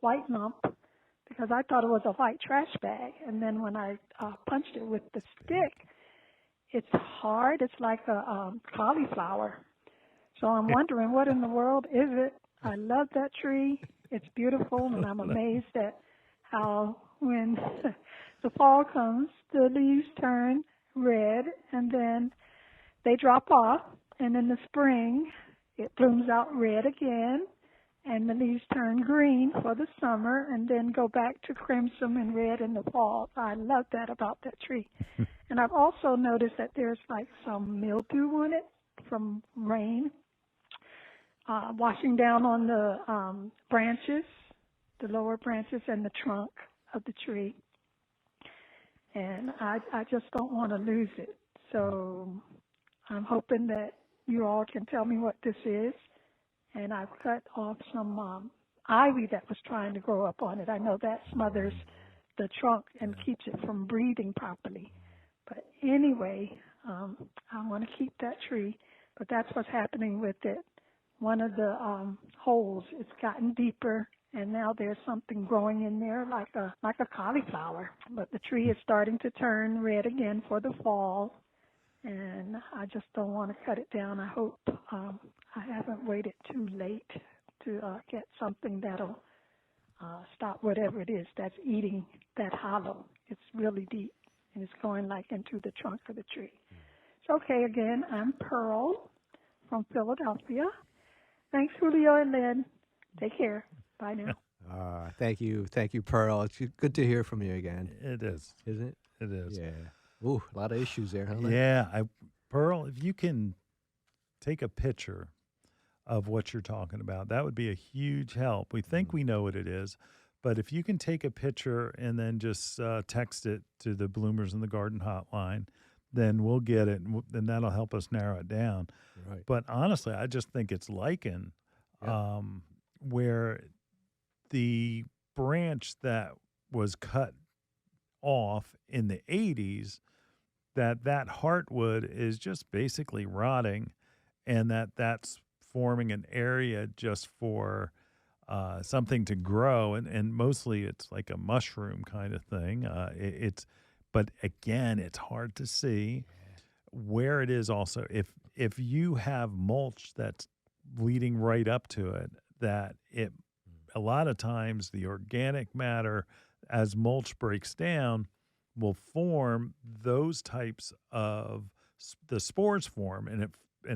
E: white lump, because I thought it was a white trash bag. And then when I punched it with the stick, it's hard. It's like a cauliflower. So I'm wondering, what in the world is it? I love that tree. It's beautiful, and I'm amazed at how when the fall comes, the leaves turn red, and then they drop off, and in the spring, it blooms out red again, and the leaves turn green for the summer and then go back to crimson and red in the fall. I love that about that tree. And I've also noticed that there's like some mildew on it from rain washing down on the branches, the lower branches and the trunk of the tree. And I just don't want to lose it. So I'm hoping that you all can tell me what this is and I've cut off some ivy that was trying to grow up on it. I know that smothers the trunk and keeps it from breathing properly. But anyway, I want to keep that tree, but that's what's happening with it. One of the holes, it's gotten deeper, and now there's something growing in there like a cauliflower. But the tree is starting to turn red again for the fall, and I just don't want to cut it down. I hope I haven't waited too late to get something that'll stop whatever it is that's eating that hollow. It's really deep, and it's going like into the trunk of the tree. So, okay, again, I'm Pearl from Philadelphia. Thanks, Julio and Len. Take care. Bye now.
D: Thank you, Pearl. It's good to hear from you again.
A: It is.
D: Isn't it?
A: It is.
D: Yeah. Ooh, a lot of issues there, huh? Len?
A: Yeah. Pearl, if you can take a picture of what you're talking about, that would be a huge help. We think we know what it is, but if you can take a picture and then just text it to the Bloomers in the Garden hotline, then we'll get it, and that'll help us narrow it down.
D: Right.
A: But honestly, I just think it's lichen, where the branch that was cut off in the 80s, that heartwood is just basically rotting, and that's forming an area just for something to grow, and mostly it's like a mushroom kind of thing. But again, it's hard to see where it is. Also, if you have mulch that's leading right up to it, that a lot of times the organic matter, as mulch breaks down, will form those types of the spores form, and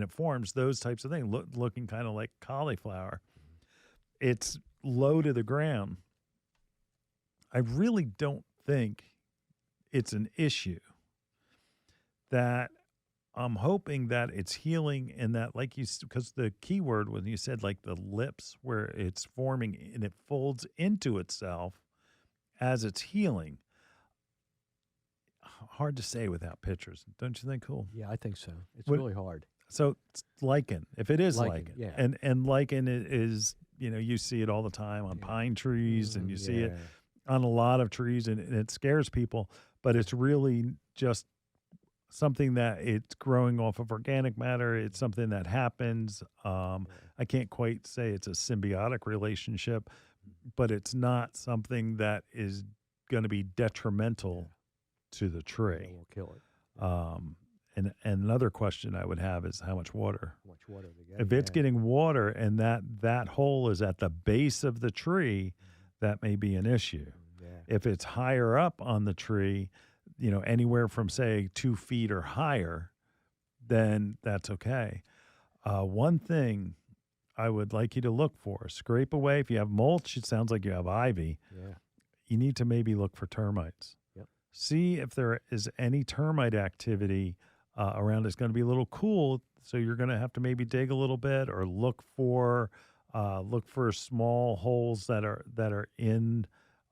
A: it forms those types of things, looking kind of like cauliflower. It's low to the ground. I really don't think it's an issue. That I'm hoping that it's healing, and that, like because the key word when you said like the lips, where it's forming and it folds into itself as it's healing. Hard to say without pictures, don't you think? Cool.
D: Yeah, I think so. It's really hard.
A: So it's lichen, if it is lichen,
D: yeah.
A: and lichen is, you see it all the time on pine trees, and you see it on a lot of trees, and it scares people, but it's really just something that it's growing off of organic matter. It's something that happens. I can't quite say it's a symbiotic relationship, but it's not something that is going to be detrimental to the tree.
D: It will kill it.
A: And another question I would have is how much water?
D: How much water they get?
A: If it's getting water and that hole is at the base of the tree, that may be an issue.
D: Yeah.
A: If it's higher up on the tree, anywhere from, say, 2 feet or higher, then that's okay. One thing I would like you to look for, scrape away. If you have mulch, it sounds like you have ivy.
D: Yeah.
A: You need to maybe look for termites.
D: Yep. See
A: if there is any termite activity around. It's going to be a little cool, so you're going to have to maybe dig a little bit, or look for small holes that are in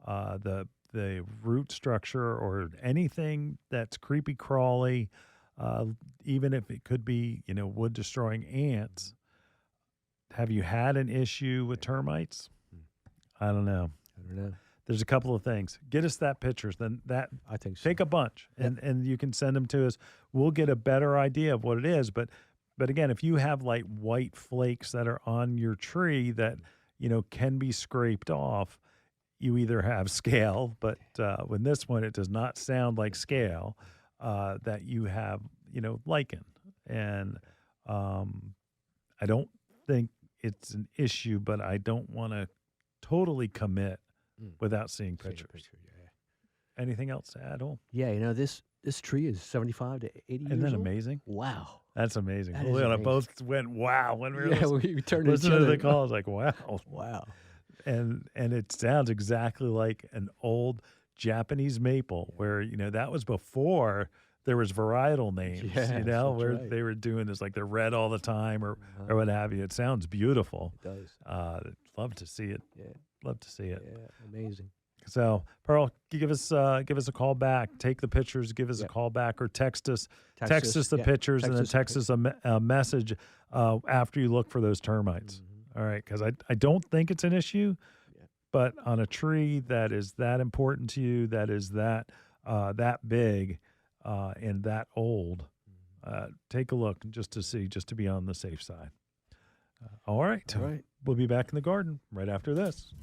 A: the root structure, or anything that's creepy crawly, even if it could be wood destroying ants. Have you had an issue with termites? I don't know. There's a couple of things. Get us that pictures. Then that
D: I think so.
A: Take a bunch, and you can send them to us. We'll get a better idea of what it is. But again, if you have like white flakes that are on your tree that can be scraped off, you either have scale, but with this one, it does not sound like scale. That you have lichen, and I don't think it's an issue, but I don't want to totally commit without seeing pictures. Anything else to add on?
D: Yeah, this tree is 75 to 80 years old.
A: Isn't that amazing?
D: Wow.
A: That's amazing.
D: That
A: Julio and I
D: is
A: both went, wow, when we were
D: we turned
A: listening to the call. I was like, wow.
D: Wow.
A: And it sounds exactly like an old Japanese maple, where, that was before there was varietal names, where
D: right.
A: they were doing this, like they're red all the time or what have you. It sounds beautiful.
D: It does.
A: Love to see it.
D: Yeah.
A: Love to see it.
D: Yeah, amazing.
A: So, Pearl, give us a call back. Take the pictures. Give us a call back, or text us. Text us the pictures, and then text us a message after you look for those termites. All right, because I don't think it's an issue, but on a tree that is that important to you, that is that big and that old, take a look just to be on the safe side. All right. We'll be back in the garden right after this.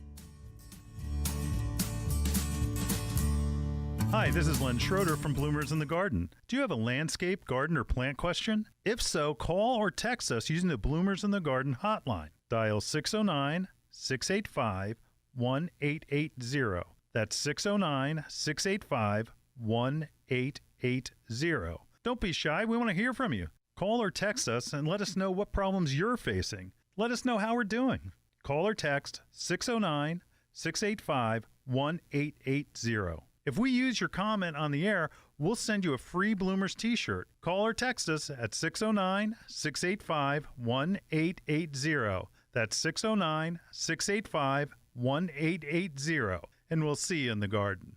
A: Hi, this is Len Schroeder from Bloomers in the Garden. Do you have a landscape, garden, or plant question? If so, call or text us using the Bloomers in the Garden hotline. Dial 609-685-1880. That's 609-685-1880. Don't be shy. We want to hear from you. Call or text us and let us know what problems you're facing. Let us know how we're doing. Call or text 609-685-1880. If we use your comment on the air, we'll send you a free Bloomers t-shirt. Call or text us at 609-685-1880. That's 609-685-1880. And we'll see you in the garden.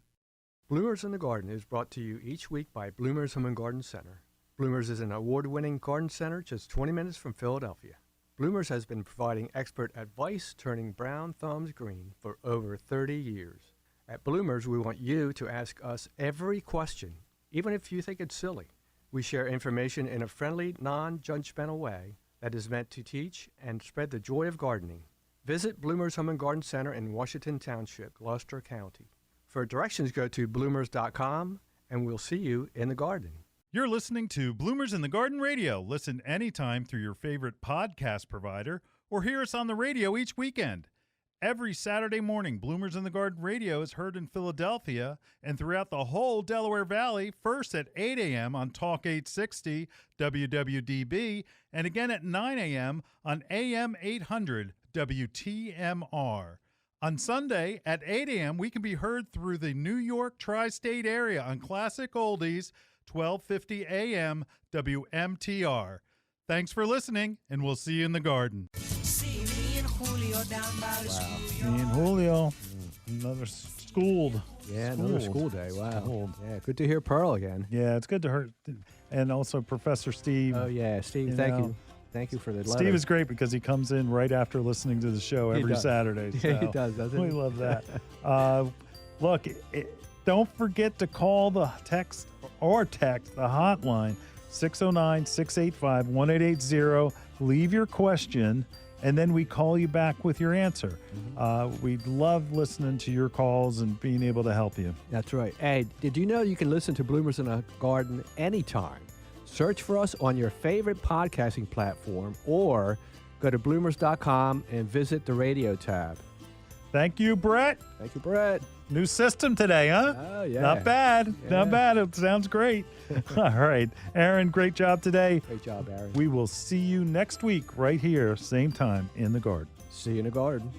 B: Bloomers in the Garden is brought to you each week by Bloomers Home and Garden Center. Bloomers is an award-winning garden center just 20 minutes from Philadelphia. Bloomers has been providing expert advice turning brown thumbs green for over 30 years. At Bloomers, we want you to ask us every question, even if you think it's silly. We share information in a friendly, non-judgmental way that is meant to teach and spread the joy of gardening. Visit Bloomers Home and Garden Center in Washington Township, Gloucester County. For directions, go to bloomers.com, and we'll see you in the garden.
A: You're listening to Bloomers in the Garden Radio. Listen anytime through your favorite podcast provider or hear us on the radio each weekend. Every Saturday morning, Bloomers in the Garden Radio is heard in Philadelphia and throughout the whole Delaware Valley, first at 8 a.m. on Talk 860 WWDB and again at 9 a.m. on AM 800 WTMR. On Sunday at 8 a.m., we can be heard through the New York tri-state area on Classic Oldies, 1250 a.m. WMTR. Thanks for listening, and we'll see you in the garden.
D: Wow.
A: Me and Julio, another schooled.
D: Yeah, another school day. Wow.
A: Schooled.
D: Yeah, good to hear Pearl again.
A: Yeah, it's good to hear. And also Professor Steve.
D: Oh, yeah, Steve, thank you. Thank you for the letter.
A: Steve is great because he comes in right after listening to the show every Saturday. So
D: Yeah, he does, doesn't he?
A: We love that. Look, don't forget to call the text the hotline, 609-685-1880. Leave your question, and then we call you back with your answer. We love listening to your calls and being able to help you.
D: That's right. Hey, did you know you can listen to Bloomers in a Garden anytime? Search for us on your favorite podcasting platform or go to bloomers.com and visit the radio tab.
A: Thank you, Brett.
D: Thank you, Brett.
A: New system today, huh?
D: Oh, yeah.
A: Not bad.
D: Yeah.
A: Not bad. It sounds great. All right. Aaron, great job today.
D: Great job, Aaron.
A: We will see you next week right here, same time in the garden.
D: See you in the garden.